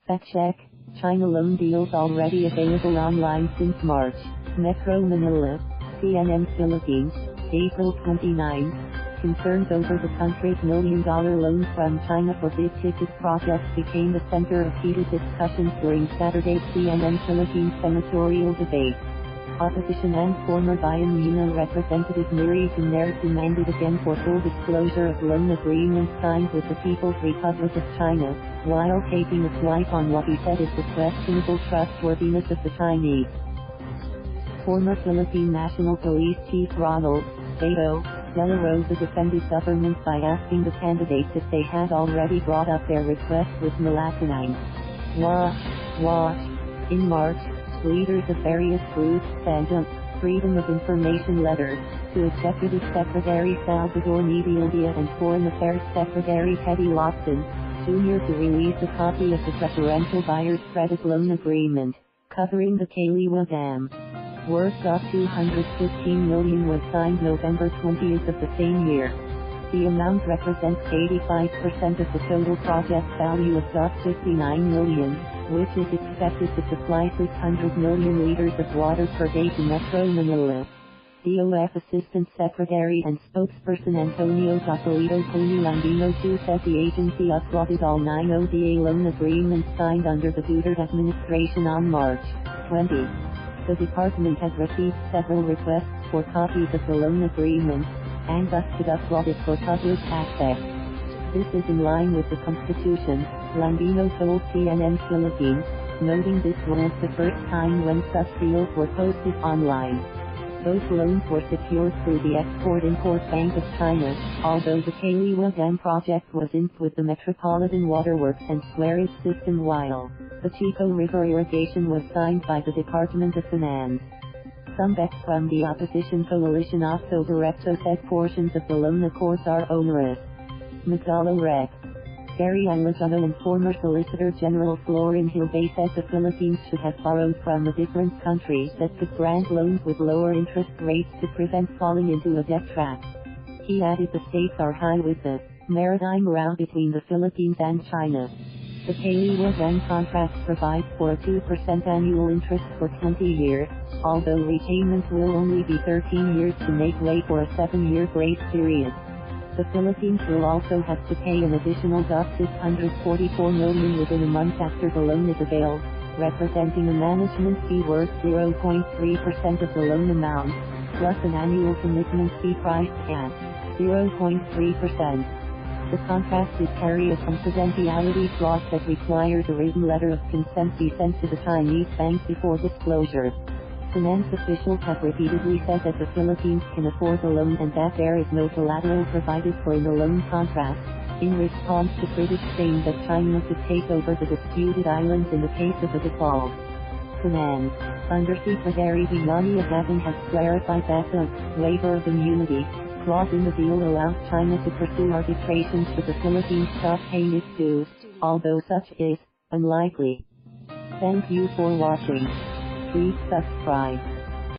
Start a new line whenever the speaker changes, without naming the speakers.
FACTCHECK, China loan deals already available online since March. Metro Manila, CNN Philippines, April 29. Concerns over the country's million-dollar loan from China for big ticket projects became the center of heated discussions during Saturday's CNN Philippines senatorial debate. Opposition and former Bayan Representative Neri demanded again for full disclosure of loan agreements signed with the People's Republic of China, while taking a swipe on what he said is the questionable trustworthiness of the Chinese. Former Philippine National Police Chief Ronald, Bato, Dela Rosa defended government by asking the candidates if they had already brought up their request with Malacañang. In March, leaders of various groups sent a Freedom of Information letter to Executive Secretary Salvador Medialdea and Foreign Affairs Secretary Locsin, Jr. to release a copy of the Preferential Buyer's Credit Loan Agreement, covering the Kaliwa Dam. Worth $215 million was signed November 20th of the same year. The amount represents 85% of the total project value of $59 million, which is expected to supply 600 million liters of water per day to Metro Manila. DOF Assistant Secretary and Spokesperson Antonio Joselito Lambino II said the agency uploaded all 9 ODA loan agreements signed under the Duterte administration on March 20. The department has received several requests for copies of the loan agreements, and thus could upload it for public access. This is in line with the Constitution, Lambino told CNN Philippines, noting this was the first time when such deals were posted online. Those loans were secured through the Export-Import Bank of China, although the Kaliwa Dam project was inked with the Metropolitan Waterworks and Sewerage system, while the Chico River irrigation was signed by the Department of Finance. Some backs from the opposition coalition Otso Diretso said portions of the loan accords are onerous. Magdalo Rep. Alejano and former Solicitor General Florin Hilbay said the Philippines should have borrowed from a different country that could grant loans with lower interest rates to prevent falling into a debt trap. He added the stakes are high with the maritime route between the Philippines and China. The Kaliwa Dam contract provides for a 2% annual interest for 20 years, although repayments will only be 13 years to make way for a 7-year grace period. The Philippines will also have to pay an additional $644 million within a month after the loan is availed, representing a management fee worth 0.3% of the loan amount, plus an annual commitment fee priced at 0.3%. The contract would carry a confidentiality clause that requires a written letter of consent be sent to the Chinese bank before disclosure. Finance officials have repeatedly said that the Philippines can afford the loan and that there is no collateral provided for in the loan contract, in response to critics saying that China could take over the disputed islands in the case of a default. Finance Undersecretary Bayani Agabin has clarified that the waiver of immunity clause in the deal allows China to pursue arbitration should the Philippines stop paying its dues, although such is unlikely. Thank you for watching. Please subscribe.